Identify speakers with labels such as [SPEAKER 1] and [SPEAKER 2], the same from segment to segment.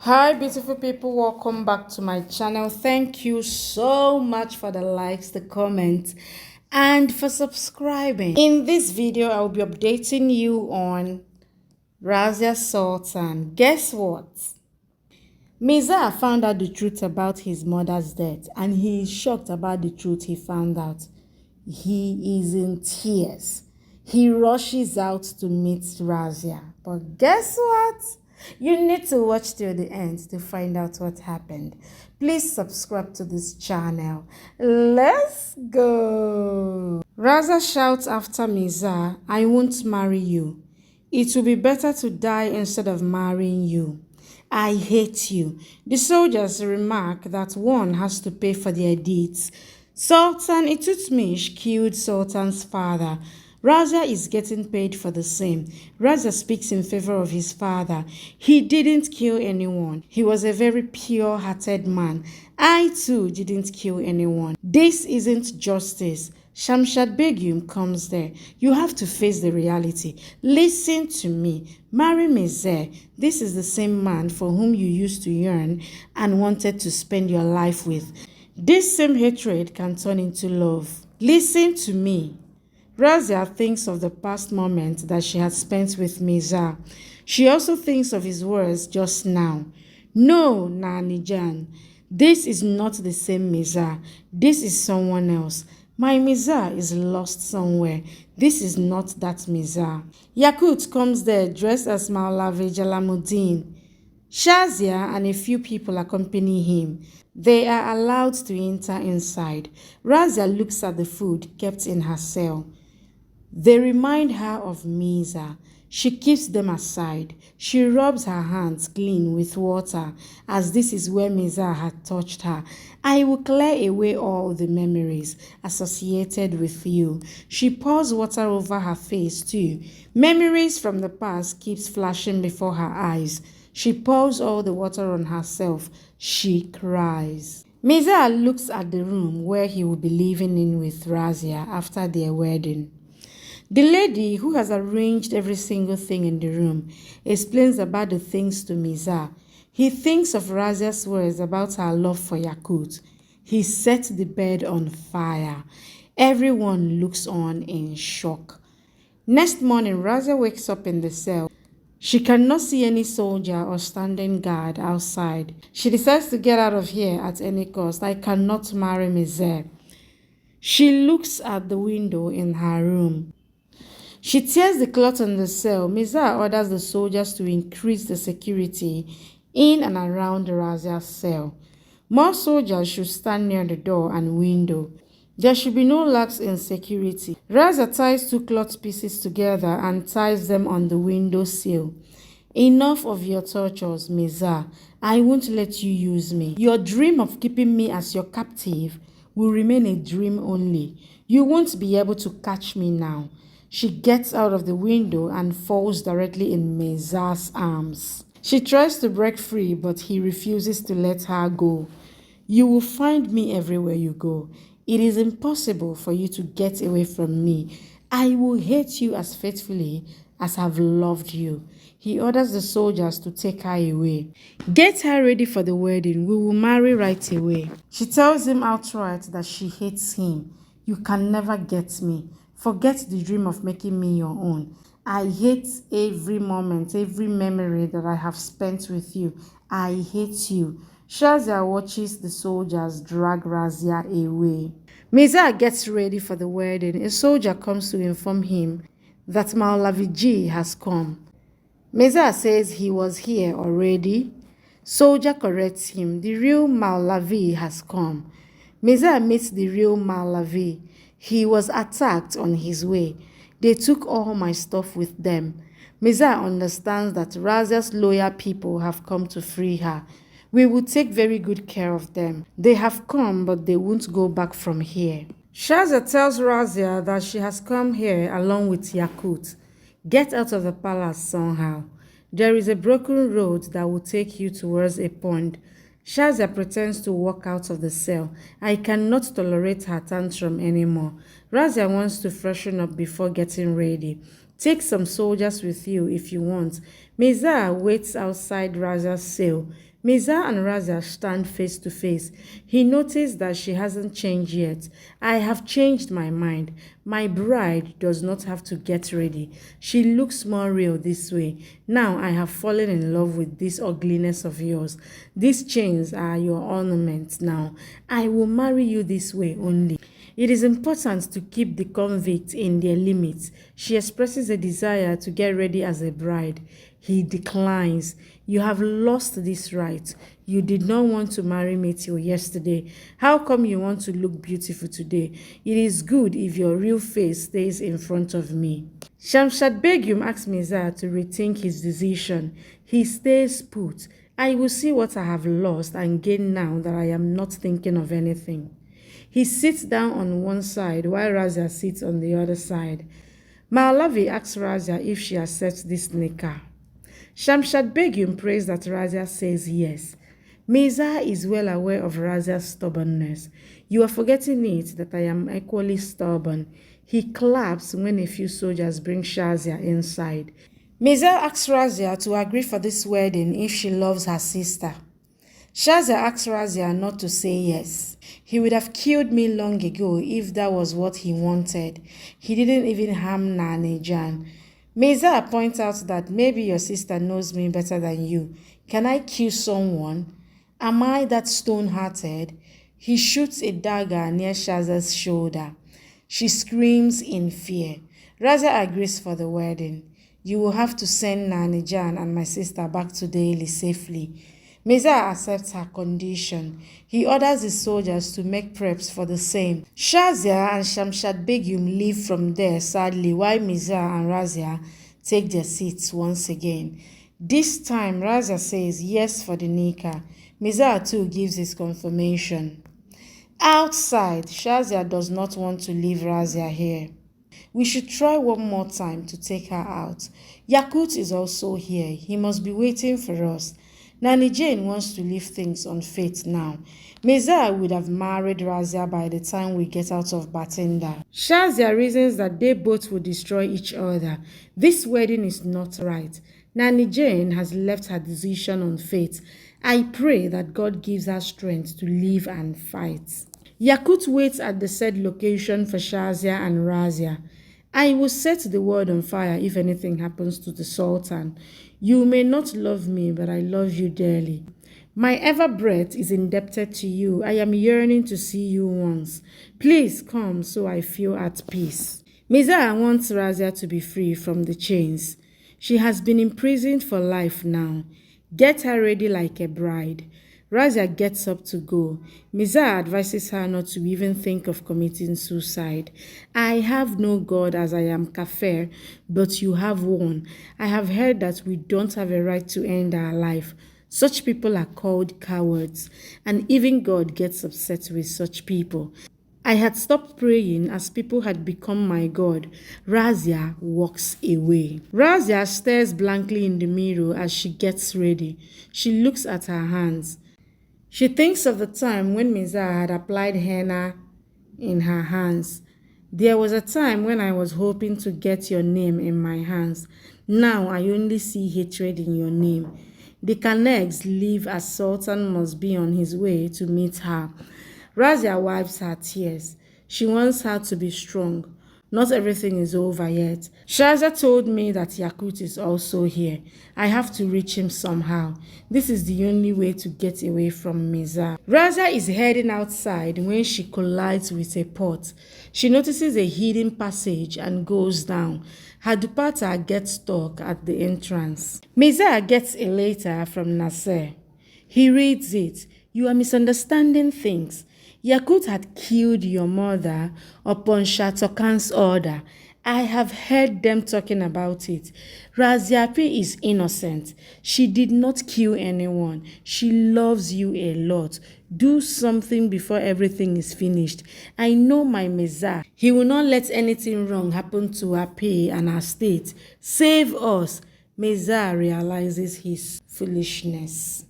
[SPEAKER 1] Hi beautiful people, welcome back to my channel. Thank you so much for the likes, the comments, and for subscribing. In this video I'll be updating you on Razia Sultan. Guess what? Mirza found out the truth about his mother's death, and he is shocked about the truth he found out. He is in tears. He rushes out to meet Razia. But guess what? You need to watch till the end to find out what happened. Please subscribe to this channel. Let's go. Razia shouts after Mirza, "I won't marry you. It will be better to die instead of marrying you. I hate you." The soldiers remark that one has to pay for their deeds. Sultan Itutmish killed Sultan's father. Razia is getting paid for the same. Razia speaks in favor of his father. He didn't kill anyone. He was a very pure-hearted man. I too didn't kill anyone. This isn't justice. Shamshad Begum comes there. You have to face the reality. Listen to me. Marring Razia. This is the same man for whom you used to yearn and wanted to spend your life with. This same hatred can turn into love. Listen to me. Razia thinks of the past moment that she had spent with Mirza. She also thinks of his words just now. "No, Nanijan, this is not the same Mirza. This is someone else. My Mirza is lost somewhere. This is not that Mirza." Yaqut comes there dressed as Maulavi Jalaluddin. Shazia and a few people accompany him. They are allowed to enter inside. Razia looks at the food kept in her cell. They remind her of Mirza. She keeps them aside. She rubs her hands clean with water, as this is where Mirza had touched her. "I will clear away all the memories associated with you." She pours water over her face too. Memories from the past keeps flashing before her eyes. She pours all the water on herself. She cries. Mirza looks at the room where he will be living in with Razia after their wedding. The lady, who has arranged every single thing in the room, explains about the things to Mirza. He thinks of Razia's words about her love for Yaqut. He sets the bed on fire. Everyone looks on in shock. Next morning, Razia wakes up in the cell. She cannot see any soldier or standing guard outside. She decides to get out of here at any cost. "I cannot marry Mirza." She looks at the window in her room. She tears the cloth on the cell. Mirza orders the soldiers to increase the security in and around Razia's cell. More soldiers should stand near the door and window. There should be no lacks in security. Razia ties two cloth pieces together and ties them on the window sill. "Enough of your tortures, Mirza. I won't let you use me. Your dream of keeping me as your captive will remain a dream only. You won't be able to catch me now." She gets out of the window and falls directly in Mirza's arms. She tries to break free, but he refuses to let her go. "You will find me everywhere you go. It is impossible for you to get away from me. I will hate you as faithfully as I've loved you." He orders the soldiers to take her away. "Get her ready for the wedding. We will marry right away." She tells him outright that she hates him. "You can never get me. Forget the dream of making me your own. I hate every moment, every memory that I have spent with you. I hate you." Shazia watches the soldiers drag Razia away. Mirza gets ready for the wedding. A soldier comes to inform him that Maulavi has come. Mirza says he was here already. Soldier corrects him. The real Maulavi has come. Mirza meets the real Maulavi. He was attacked on his way. "They took all my stuff with them." Mirza understands that Razia's loyal people have come to free her. "We will take very good care of them. They have come, but they won't go back from here." Shazia tells Razia that she has come here along with Yaqut. "Get out of the palace somehow. There is a broken road that will take you towards a pond." Shazia pretends to walk out of the cell. I cannot tolerate her tantrum anymore. Razia wants to freshen up before getting ready. "Take some soldiers with you if you want." Mirza waits outside Razia's cell. Mirza and Razia stand face to face. He noticed that she hasn't changed yet. I have changed my mind. My bride does not have to get ready. She looks more real this way. Now I have fallen in love with this ugliness of yours. These chains are your ornaments now. I will marry you this way only. It is important to keep the convicts in their limits. She expresses a desire to get ready as a bride. He declines. You have lost this right. You did not want to marry me till yesterday. How come you want to look beautiful today? It is good if your real face stays in front of me. Shamsad Begum asks Mirza to rethink his decision. He stays put. I will see what I have lost and gain now that I am not thinking of anything. He sits down on one side while Razia sits on the other side. Maalavi asks Razia if she accepts this nikah. Shamsad Begum prays that Razia says yes. Mirza is well aware of Razia's stubbornness. You are forgetting it that I am equally stubborn. He claps when a few soldiers bring Shazia inside. Mirza asks Razia to agree for this wedding if she loves her sister. Shazia asks Razia not to say yes. He would have killed me long ago if that was what he wanted. He didn't even harm Nani Jan. Mirza points out that maybe your sister knows me better than you. Can I kill someone? Am I that stone-hearted? He shoots a dagger near Shaza's shoulder. She screams in fear. Razia agrees for the wedding. You will have to send Nani Jan and my sister back to Delhi safely. Mirza accepts her condition. He orders his soldiers to make preps for the same. Shazia and Shamsad Begum leave from there sadly while Mirza and Razia take their seats once again. This time Razia says yes for the nikah. Mirza too gives his confirmation. Outside, Shazia does not want to leave Razia here. We should try one more time to take her out. Yaqut is also here. He must be waiting for us. Nani Jane wants to leave things on fate now. Mirza would have married Razia by the time we get out of Batenda. Shazia reasons that they both will destroy each other. This wedding is not right. Nani Jane has left her decision on fate. I pray that God gives her strength to live and fight. Yaqut waits at the said location for Shazia and Razia. I will set the world on fire if anything happens to the Sultan. You may not love me, but I love you dearly. My ever breath is indebted to you. I am yearning to see you once. Please come so I feel at peace. Mirza wants Razia to be free from the chains. She has been imprisoned for life now. Get her ready like a bride. Razia gets up to go. Mirza advises her not to even think of committing suicide. I have no God as I am kafir, but you have one. I have heard that we don't have a right to end our life. Such people are called cowards, and even God gets upset with such people. I had stopped praying as people had become my God. Razia walks away. Razia stares blankly in the mirror as she gets ready. She looks at her hands. She thinks of the time when Mirza had applied henna in her hands. There was a time when I was hoping to get your name in my hands. Now I only see hatred in your name. The Kanegs leave as Sultan must be on his way to meet her. Razia wipes her tears. She wants her to be strong. Not everything is over yet. Shazia told me that Yaqut is also here. I have to reach him somehow. This is the only way to get away from Mirza. Razia is heading outside when she collides with a pot. She notices a hidden passage and goes down. Her dupatta gets stuck at the entrance. Mirza gets a letter from Nasser. He reads it. You are misunderstanding things. Yaqut had killed your mother upon Shah Turkan's order. I have heard them talking about it. Raziapi is innocent. She did not kill anyone. She loves you a lot. Do something before everything is finished. I know my Mirza. He will not let anything wrong happen to our pay and our state. Save us. Mirza realizes his foolishness.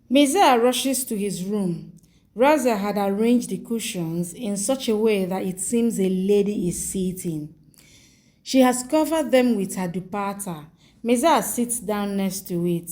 [SPEAKER 1] Mirza rushes to his room. Razia had arranged the cushions in such a way that it seems a lady is sitting. She has covered them with her dupatta. Mirza sits down next to it.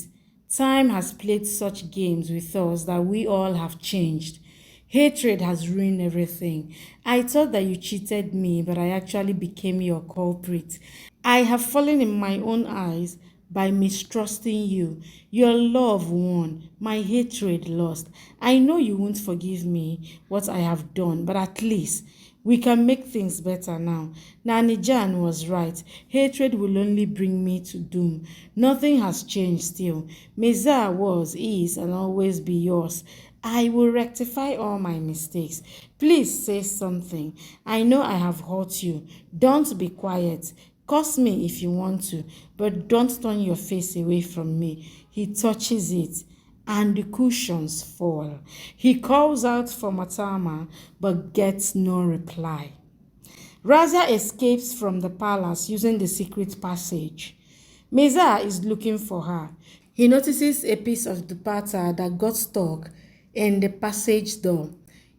[SPEAKER 1] Time has played such games with us that we all have changed. Hatred has ruined everything. I thought that you cheated me, but I actually became your culprit. I have fallen in my own eyes by mistrusting you. Your love won, my hatred lost. I know you won't forgive me what I have done, but at least we can make things better now. Nani Jan was right. Hatred will only bring me to doom. Nothing has changed still. Mirza was, is, and always be yours. I will rectify all my mistakes. Please say something. I know I have hurt you. Don't be quiet. Curse me if you want to, but don't turn your face away from me. He touches it, and the cushions fall. He calls out for Matama, but gets no reply. Razia escapes from the palace using the secret passage. Mirza is looking for her. He notices a piece of dupatta that got stuck in the passage door.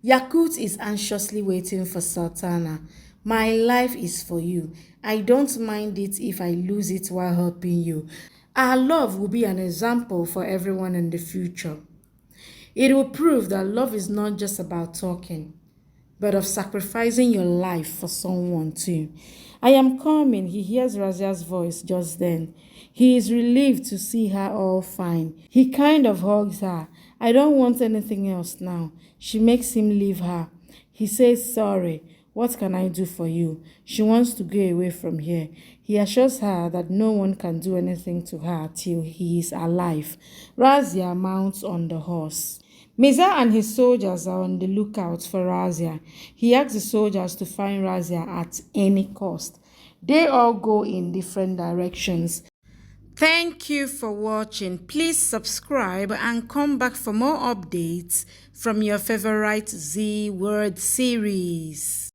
[SPEAKER 1] Yaqut is anxiously waiting for Sultana. My life is for you. I don't mind it if I lose it while helping you. Our love will be an example for everyone in the future. It will prove that love is not just about talking, but of sacrificing your life for someone too. I am coming, he hears Razia's voice just then. He is relieved to see her all fine. He kind of hugs her. I don't want anything else now. She makes him leave her. He says sorry. What can I do for you? She wants to go away from here. He assures her that no one can do anything to her till he is alive. Razia mounts on the horse. Mirza and his soldiers are on the lookout for Razia. He asks the soldiers to find Razia at any cost. They all go in different directions. Thank you for watching. Please subscribe and come back for more updates from your favorite Z Word series.